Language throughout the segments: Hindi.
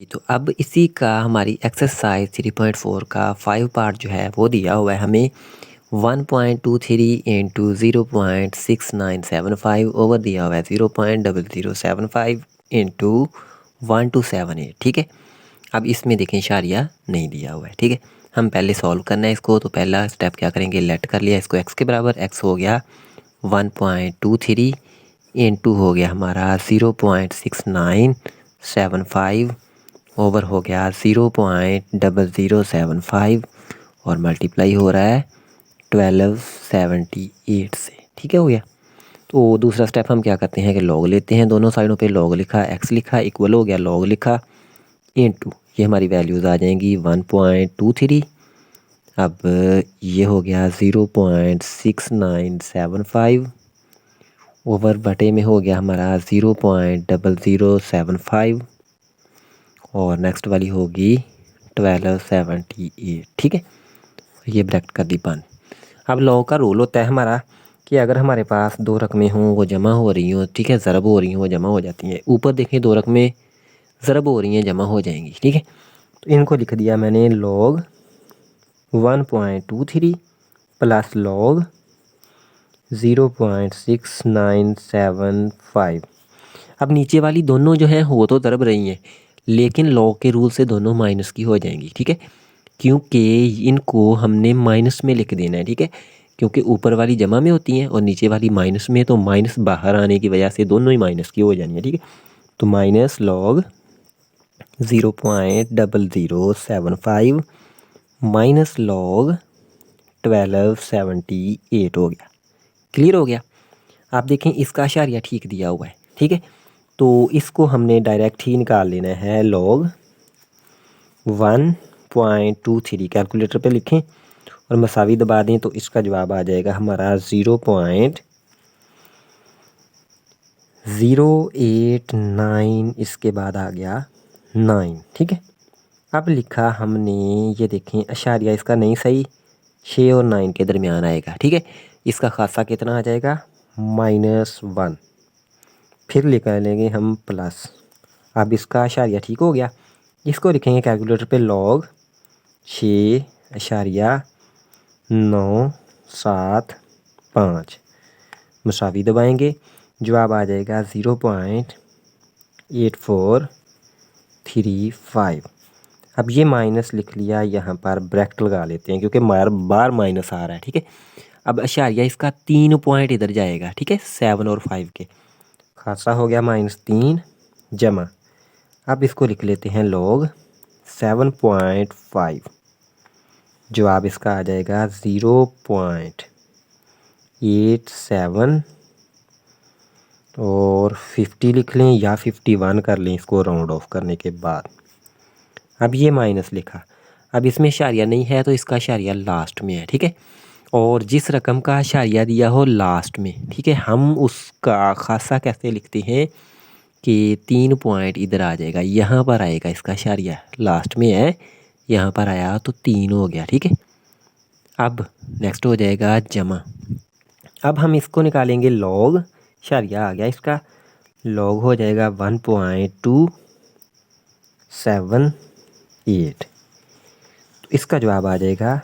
तो अब इसी का हमारी एक्सरसाइज 3.4 का 5 पार्ट जो है वो दिया हुआ है हमें 1.23 इंटू 0.6975 ओवर दिया हुआ है 0.0075 इंटू 1278। ठीक है, अब इसमें देखें इशारिया नहीं दिया हुआ है। ठीक है, हम पहले सॉल्व करना है इसको। तो पहला स्टेप क्या करेंगे, लेट कर लिया इसको एक्स के बराबर। एक्स हो गया 1.23 इंटू हो गया हमारा 0.6975 ओवर हो गया 0.0075 और मल्टीप्लाई हो रहा है 1278 से। ठीक है, हो गया। तो दूसरा स्टेप हम क्या करते हैं कि लॉग लेते हैं, दोनों साइडों पे लॉग लिखा, एक्स लिखा, इक्वल हो गया लॉग लिखा इनटू ये हमारी वैल्यूज़ आ जाएंगी 1.23। अब ये हो गया 0.6975 ओवर बटे में हो गया हमारा 0.0075 और नेक्स्ट वाली होगी 1278। ठीक है, ये ब्रैकेट कर दी बंद। अब लॉग का रूल होता है हमारा कि अगर हमारे पास दो रकमें हों वो जमा हो रही हों, ठीक है, ज़रब हो रही हों वो जमा हो जाती हैं। ऊपर देखें दो रकमें ज़रब हो रही हैं जमा हो जाएंगी। ठीक है, तो इनको लिख दिया मैंने लॉग 1.23 प्लस लॉग 0.6975। अब नीचे वाली दोनों जो हैं वो तो ज़रब रही हैं, लेकिन लॉग के रूल से दोनों माइनस की हो जाएंगी। ठीक है, क्योंकि इनको हमने माइनस में लिख देना है। ठीक है, क्योंकि ऊपर वाली जमा में होती हैं और नीचे वाली माइनस में, तो माइनस बाहर आने की वजह से दोनों ही माइनस की हो जानी है। ठीक है, तो माइनस लॉग 0.0075 माइनस लॉग 1278 हो गया। क्लियर हो गया। आप देखें इसका इशारिया ठीक दिया हुआ है। ठीक है, तो इसको हमने डायरेक्ट ही निकाल लेना है। लॉग 1.23 कैलकुलेटर पे लिखें और मसावी दबा दें तो इसका जवाब आ जाएगा हमारा 0.089। इसके बाद आ गया 9। ठीक है, अब लिखा हमने, ये देखें अशारिया इसका नहीं सही, 6 और 9 के दरमियान आएगा। ठीक है, इसका खासा कितना आ जाएगा, -1। फिर निकालेंगे हम प्लस। अब इसका अशारिया ठीक हो गया। इसको लिखेंगे कैलकुलेटर पे लॉग 6.975 मुसावी दबाएंगे, जवाब आ जाएगा 0.8435। अब ये माइनस लिख लिया, यहाँ पर ब्रैकेट लगा लेते हैं क्योंकि बार माइनस आ रहा है। ठीक है, अब अशारिया इसका 3 पॉइंट इधर जाएगा। ठीक है, 7 और 5 के खासा हो गया -3 जमा। अब इसको लिख लेते हैं लॉग 7.5, जवाब इसका आ जाएगा 0.87 और 50 लिख लें या 51 कर लें इसको राउंड ऑफ करने के बाद। अब ये माइनस लिखा, अब इसमें इशारिया नहीं है तो इसका इशारिया लास्ट में है। ठीक है, और जिस रकम का इशारिया दिया हो लास्ट में, ठीक है, हम उसका खासा कैसे लिखते हैं कि 3 पॉइंट इधर आ जाएगा, यहाँ पर आएगा इसका इशारिया, लास्ट में है, यहाँ पर आया तो 3 हो गया। ठीक है, अब नेक्स्ट हो जाएगा जमा। अब हम इसको निकालेंगे लॉग, इशारिया आ गया इसका, लॉग हो जाएगा 1.278। तो इसका जवाब आ जाएगा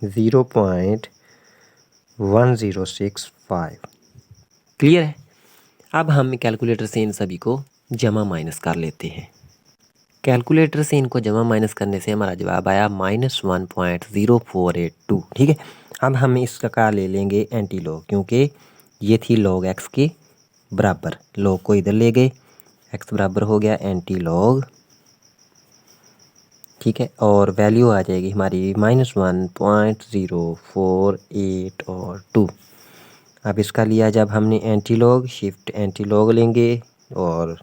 0.1065। क्लियर है। अब हम कैलकुलेटर से इन सभी को जमा माइनस कर लेते हैं। कैलकुलेटर से इनको जमा माइनस करने से हमारा जवाब आया -1.0482। ठीक है, अब हम इसका ले लेंगे एंटी लॉग, क्योंकि ये थी लॉग एक्स के बराबर, लॉग को इधर ले गए, एक्स बराबर हो गया एंटी लॉग। ठीक है, और वैल्यू आ जाएगी हमारी -1.048 और 2। अब इसका लिया जब हमने anti log, shift anti log लेंगे और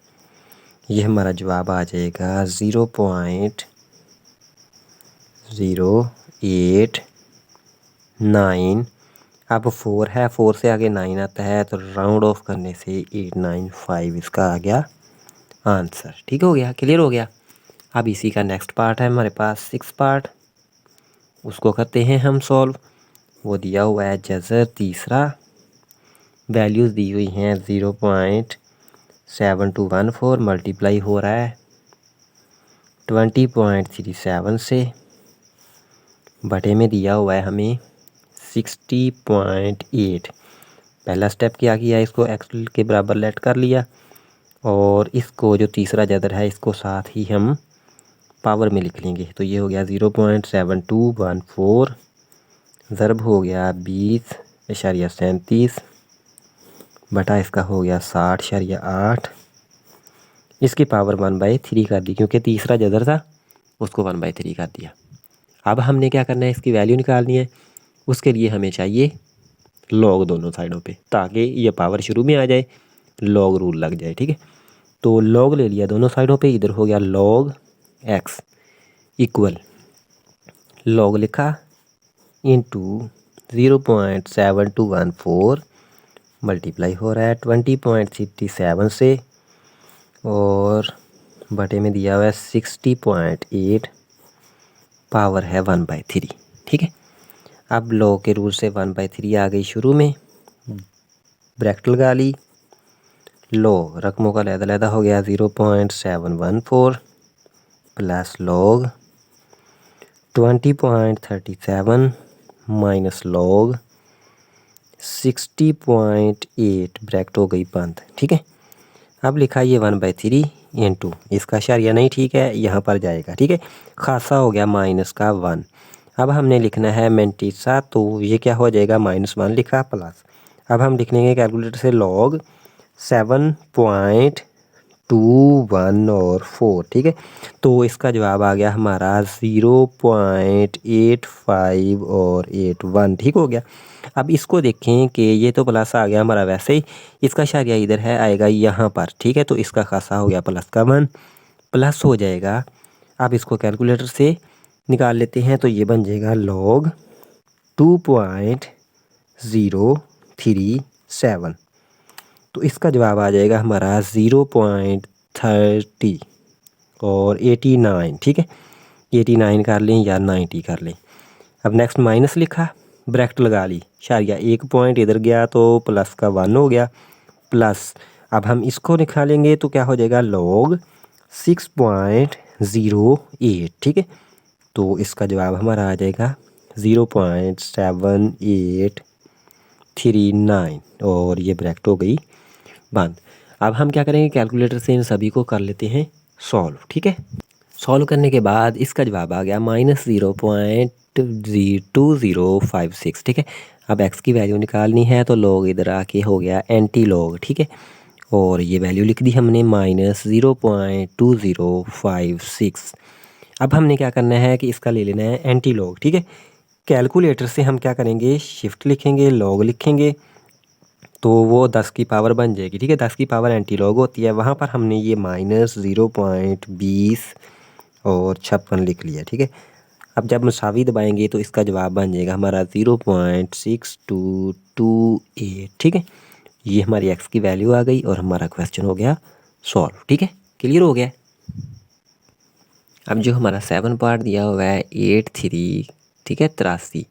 ये हमारा जवाब आ जाएगा 0.089। अब 4 है, 4 से आगे 9 आता है तो राउंड ऑफ करने से 895 इसका आ गया आंसर। ठीक हो गया, क्लियर हो गया। अब इसी का नेक्स्ट पार्ट है हमारे पास 6 पार्ट, उसको करते हैं हम सॉल्व। वो दिया हुआ है जज़र तीसरा, वैल्यूज़ दी हुई हैं 0.7214, मल्टीप्लाई हो रहा है 20.37 से बटे में दिया हुआ है हमें 60.8। पहला स्टेप क्या किया, इसको एक्स के बराबर लेट कर लिया और इसको जो तीसरा जदर है इसको साथ ही हम पावर में लिख लेंगे। तो ये हो गया 0.7214 ज़रब हो गया 20.37 बटा इसका हो गया 60.8। इसकी पावर 1/3 कर दी क्योंकि तीसरा जदर था उसको 1/3 कर दिया। अब हमने क्या करना है, इसकी वैल्यू निकालनी है। उसके लिए हमें चाहिए लॉग दोनों साइडों पे, ताकि ये पावर शुरू में आ जाए, लॉग रूल लग जाए। ठीक है, तो लॉग ले लिया दोनों साइडों पे। इधर हो गया लॉग एक्स इक्वल लॉग लिखा इंटू 0.7214 मल्टीप्लाई हो रहा है 20.67 से और बटे में दिया हुआ है 60.8, पावर है 1/3। ठीक है, अब लॉग के रूल से 1/3 आ गई शुरू में, ब्रैकेट लगा ली। लॉग रकमों का लहदा हो गया 0.714 plus log 20.37 minus log 60.8 bracket हो गई बंद। ठीक है, अब लिखा ये 1/3 इंटू इसका शरिया नहीं, ठीक है, यहाँ पर जाएगा। ठीक है, खासा हो गया माइनस का 1। अब हमने लिखना है मेंटीसा, तो ये क्या हो जाएगा, -1 लिखा प्लस। अब हम लिख लेंगे कैलकुलेटर से लॉग 7.21 और 4। ठीक है, तो इसका जवाब आ गया हमारा 0.85 और 81। ठीक हो गया। अब इसको देखें कि ये तो प्लस आ गया हमारा, वैसे ही इसका शारिया इधर है, आएगा यहाँ पर। ठीक है, तो इसका खासा हो गया प्लस का 1, प्लस हो जाएगा। अब इसको कैलकुलेटर से निकाल लेते हैं, तो ये बन जाएगा लॉग 2.037। तो इसका जवाब आ जाएगा हमारा 0.30 और 89। ठीक है, 89 कर लें या 90 कर लें। अब नेक्स्ट माइनस लिखा, ब्रैकेट लगा ली, शारिया एक पॉइंट इधर गया तो प्लस का 1 हो गया प्लस। अब हम इसको निकालेंगे तो क्या हो जाएगा, लॉग 6.08। ठीक है, तो इसका जवाब हमारा आ जाएगा 0.7839 और ये ब्रैकेट हो गई बंद। अब हम क्या करेंगे, कैलकुलेटर से इन सभी को कर लेते हैं सॉल्व। ठीक है, सॉल्व करने के बाद इसका जवाब आ गया -0.2056। ठीक है, अब x की वैल्यू निकालनी है, तो लॉग इधर आके हो गया एंटी लॉग। ठीक है, और ये वैल्यू लिख दी हमने -0.2056। अब हमने क्या करना है कि इसका ले लेना है एंटी लॉग। ठीक है, कैलकुलेटर से हम क्या करेंगे, शिफ्ट लिखेंगे, लॉग लिखेंगे, तो वो 10 की पावर बन जाएगी। ठीक है, 10 की पावर एंटी लॉग होती है, वहाँ पर हमने ये -0.20 और 56 लिख लिया। ठीक है, अब जब मुसावी दबाएंगे तो इसका जवाब बन जाएगा हमारा 0.6228। ठीक है, ये हमारी एक्स की वैल्यू आ गई और हमारा क्वेश्चन हो गया सॉल्व। ठीक है, क्लियर हो गया। अब जो हमारा 7 पार्ट दिया हुआ है 83, ठीक है, 83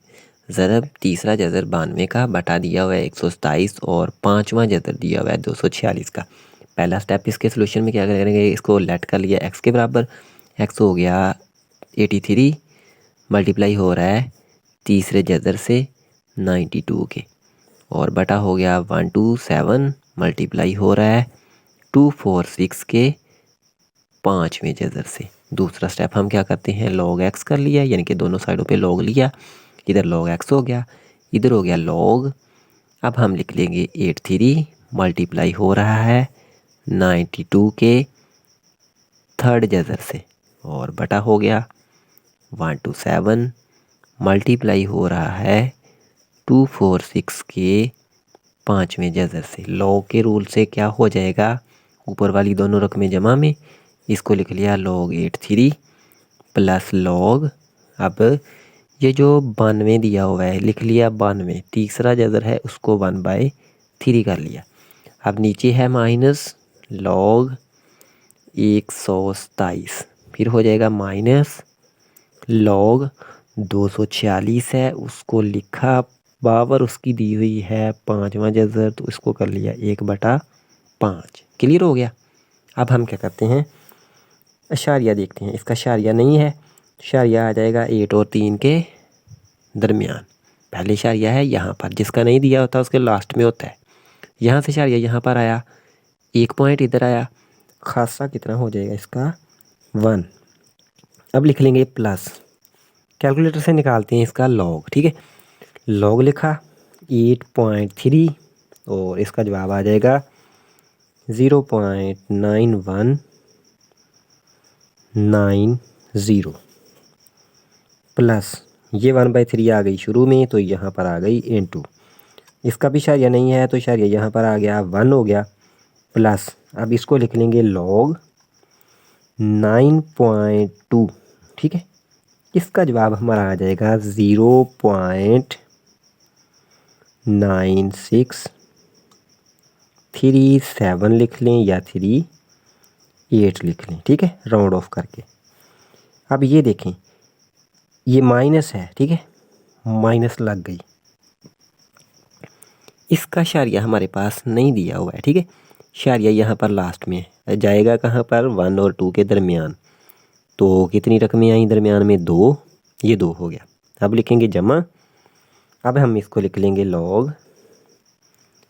ज़रब तीसरा जज़र 92 का बटा दिया हुआ है 127 और पाँचवा जज़र दिया हुआ है 246 का। पहला स्टेप इसके सोल्यूशन में क्या करेंगे, इसको लेट कर लिया एक्स के बराबर, एक्स हो गया 83 मल्टीप्लाई हो रहा है तीसरे जज़र से 92 के और बटा हो गया 127 मल्टीप्लाई हो रहा है 246 के पाँचवें जज़र से। दूसरा स्टेप हम क्या करते हैं, लॉग एक्स कर लिया, यानी कि दोनों साइडों पे लॉग लिया, इधर लॉग एक्स हो गया, इधर हो गया लॉग। अब हम लिख लेंगे 83 मल्टीप्लाई हो रहा है 92 के थर्ड जज़र से और बटा हो गया 127 मल्टीप्लाई हो रहा है 246 के पाँचवें जज़र से। लॉग के रूल से क्या हो जाएगा, ऊपर वाली दोनों रकमें जमा में, इसको लिख लिया लॉग 83 प्लस लॉग, अब ये जो 92 दिया हुआ है लिख लिया 92, तीसरा जज़र है उसको 1/3 कर लिया। अब नीचे है माइनस लॉग 127, फिर हो जाएगा माइनस लॉग 246 है उसको लिखा पावर उसकी दी हुई है पाँचवा जज़र, तो इसको कर लिया 1/5। क्लियर हो गया। अब हम क्या करते हैं, अशारिया देखते हैं, इसका शारिया नहीं है, शारिया आ जाएगा 8 और 3 के दरमियान। पहले शारिया है यहाँ पर, जिसका नहीं दिया होता उसके लास्ट में होता है। यहाँ से शारिया यहाँ पर आया, 1 पॉइंट इधर आया, खासा कितना हो जाएगा इसका 1। अब लिख लेंगे प्लस, कैलकुलेटर से निकालते हैं इसका लॉग, ठीक है। लॉग लिखा 8.3 और इसका जवाब आ जाएगा 0.9190 प्लस ये 1/3 आ गई शुरू में, तो यहाँ पर आ गई इनटू, इसका भी शारिया नहीं है तो शारिया यहाँ पर आ गया 1 हो गया, प्लस अब इसको लिख लेंगे लॉग 9.2, ठीक है। इसका जवाब हमारा आ जाएगा 0.9637 लिख लें या 38 लिख लें, ठीक है, राउंड ऑफ करके। अब ये देखें, ये माइनस है, ठीक है, माइनस लग गई, इसका शारिया हमारे पास नहीं दिया हुआ है, ठीक है। शारिया यहाँ पर लास्ट में है, जाएगा कहाँ पर 1 और 2 के दरमियान। तो कितनी रकमें आई दरमियान में 2, ये 2 हो गया। अब लिखेंगे जमा, अब हम इसको लिख लेंगे लॉग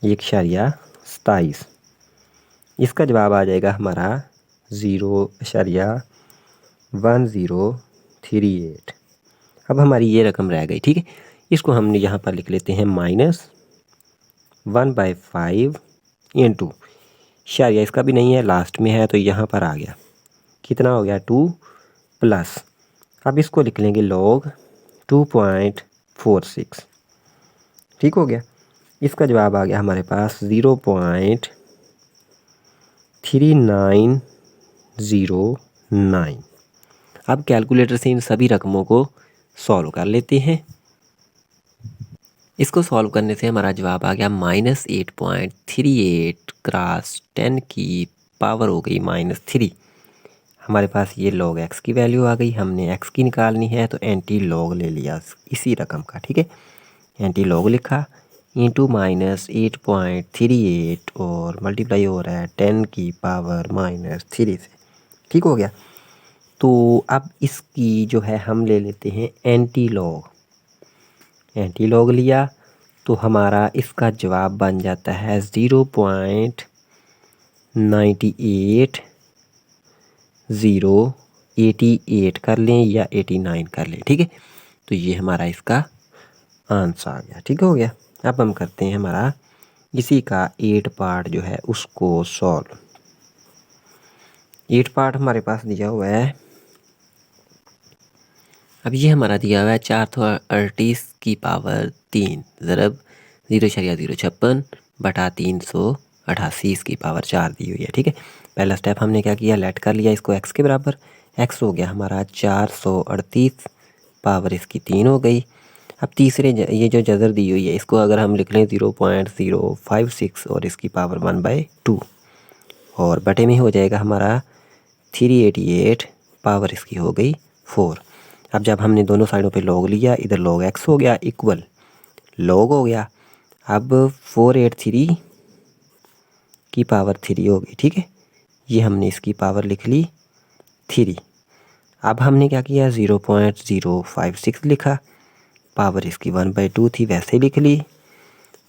1.27, इसका जवाब आ जाएगा हमारा 0.1038। अब हमारी ये रकम रह गई, ठीक है। इसको हमने यहाँ पर लिख लेते हैं -1/5 इंटू शारिया, इसका भी नहीं है, लास्ट में है, तो यहाँ पर आ गया, कितना हो गया 2 प्लस, अब इसको लिख लेंगे लॉग 2.46, ठीक हो गया। इसका जवाब आ गया हमारे पास 0.3909। अब कैलकुलेटर से इन सभी रकमों को सॉल्व कर लेते हैं। इसको सॉल्व करने से हमारा जवाब आ गया -8.38 क्रॉस 10 की पावर हो गई -3। हमारे पास ये log x की वैल्यू आ गई, हमने x की निकालनी है तो एंटी लॉग ले लिया इसी रकम का, ठीक है। एंटी लॉग लिखा इंटू -8.38 और मल्टीप्लाई हो रहा है 10 की पावर -3 से, ठीक हो गया। तो अब इसकी जो है हम ले लेते हैं एंटी लॉग, एंटी लॉग लिया तो हमारा इसका जवाब बन जाता है 0.98088 कर लें या 89 कर लें, ठीक है। तो ये हमारा इसका आंसर आ गया, ठीक हो गया। अब हम करते हैं हमारा इसी का 8 पार्ट जो है उसको सॉल्व। 8 पार्ट हमारे पास दिया हुआ है, अब ये हमारा दिया हुआ है 438 की पावर 3 ज़रब 0.056 बटा 388 इसकी पावर 4 दी हुई है, ठीक है। पहला स्टेप हमने क्या किया, लेट कर लिया इसको x के बराबर, x हो गया हमारा 438 पावर इसकी 3 हो गई। अब तीसरे ये जो जज़र दी हुई है इसको अगर हम लिख लें 0.056 और इसकी पावर 1/2 और बटे में हो जाएगा हमारा 388 पावर इसकी हो गई 4। अब जब हमने दोनों साइडों पे लॉग लिया, इधर log x हो गया इक्वल log हो गया, अब 483 की पावर 3 हो गई, ठीक है। ये हमने इसकी पावर लिख ली 3। अब हमने क्या किया 0.056 लिखा, पावर इसकी 1/2 थी वैसे लिख ली,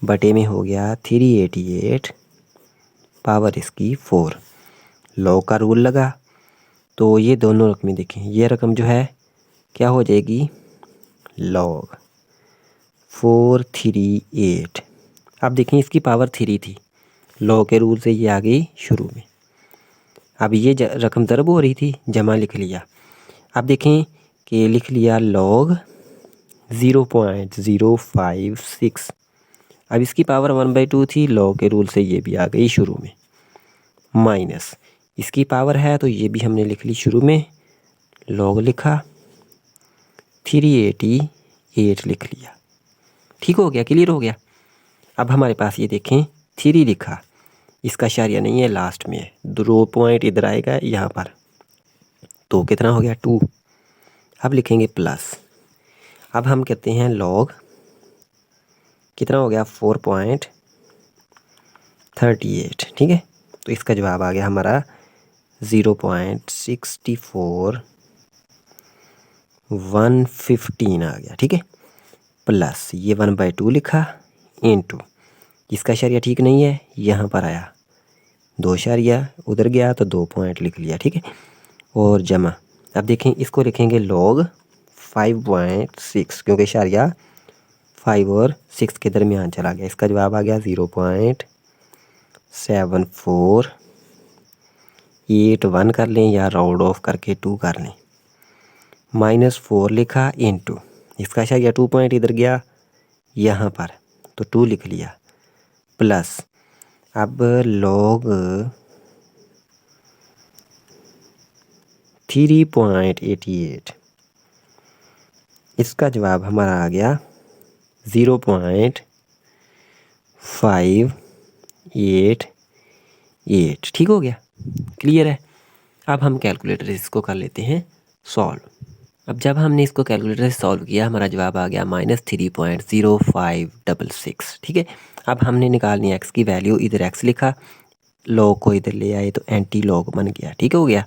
बटे में हो गया 388 पावर इसकी 4। लॉग का रूल लगा तो ये दोनों रकमें देखें, ये रकम जो है क्या हो जाएगी log 438। अब देखें इसकी पावर 3 थी, लॉग के रूल से ये आ गई शुरू में। अब ये रकम ज़रब हो रही थी, जमा लिख लिया। अब देखें कि लिख लिया log 0.056, अब इसकी पावर 1/2 थी, log के रूल से ये भी आ गई शुरू में, माइनस इसकी पावर है तो ये भी हमने लिख ली शुरू में, log लिखा 388 लिख लिया, ठीक हो गया, क्लियर हो गया। अब हमारे पास ये देखें 3 लिखा, इसका शारिया नहीं है, लास्ट में है, 2 पॉइंट इधर आएगा यहाँ पर, तो कितना हो गया 2। अब लिखेंगे प्लस, अब हम कहते हैं log कितना हो गया 4.38, ठीक है। तो इसका जवाब आ गया हमारा 0.64115 आ गया, ठीक है। प्लस ये 1/2 लिखा इंटू, इसका शरिया ठीक नहीं है, यहाँ पर आया 2 शरिया, उधर गया तो 2 पॉइंट लिख लिया, ठीक है। और जमा, अब देखें इसको लिखेंगे log 5.6, क्योंकि शरिया 5 और 6 के दरमियान चला गया। इसका जवाब आ गया 0.7481 कर लें या राउंड ऑफ करके 2 कर लें। -4 लिखा इंटू, इसका शरिया 2 पॉइंट इधर गया यहाँ पर तो 2 लिख लिया, प्लस अब log 3.88, इसका जवाब हमारा आ गया 0.588। ठीक हो गया, क्लियर है। अब हम कैलकुलेटर से इसको कर लेते हैं सॉल्व। अब जब हमने इसको कैलकुलेटर से सॉल्व किया हमारा जवाब आ गया -3.0566, ठीक है। अब हमने निकालनी x की वैल्यू, इधर x लिखा, लॉग को इधर ले आए तो एंटी लॉग बन गया, ठीक हो गया।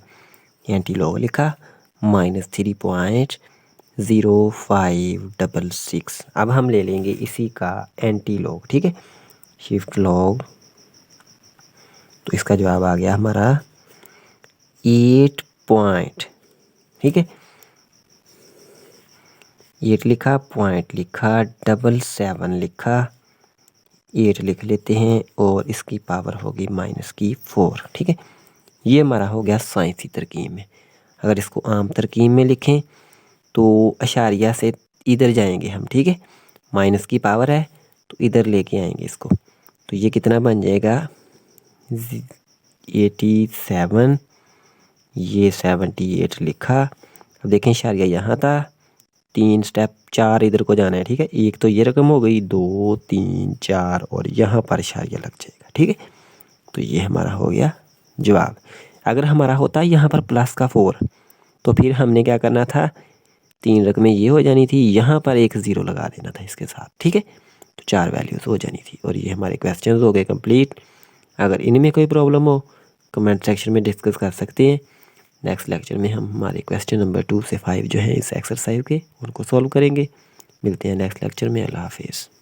एंटी लॉग लिखा -3.0566। अब हम ले लेंगे इसी का एंटी लॉग, ठीक है, शिफ्ट लॉग, तो इसका जवाब आ गया हमारा 8 पॉइंट, ठीक है। 8 लिखा, पॉइंट लिखा, 77 लिखा, 8 लिख लेते हैं और इसकी पावर होगी -4, ठीक है। ये हमारा हो गया साइंसी तरकीब में। अगर इसको आम तरकीब में लिखें तो अशारिया से इधर जाएंगे हम, ठीक है, माइनस की पावर है तो इधर लेके आएंगे इसको, तो ये कितना बन जाएगा 87, ये 78 लिखा। अब देखें अशारिया यहाँ था, 3 स्टेप 4 इधर को जाना है, ठीक है। एक तो ये रकम हो गई, 2 3 4 और यहाँ पर अशारिया लग जाएगा, ठीक है। तो ये हमारा हो गया जवाब। अगर हमारा होता यहाँ पर प्लस का 4 तो फिर हमने क्या करना था, 3 रकमें ये हो जानी थी, यहाँ पर एक 0 लगा देना था इसके साथ, ठीक है। तो 4 वैल्यूज़ हो जानी थी। और ये हमारे क्वेश्चन हो गए कंप्लीट। अगर इनमें कोई प्रॉब्लम हो कमेंट सेक्शन में डिस्कस कर सकते हैं। नेक्स्ट लेक्चर में हम हमारे क्वेश्चन नंबर 2 से 5 जो है इस एक्सरसाइज के, उनको सॉल्व करेंगे। मिलते हैं नेक्स्ट लेक्चर में। अल्लाह हाफिज़।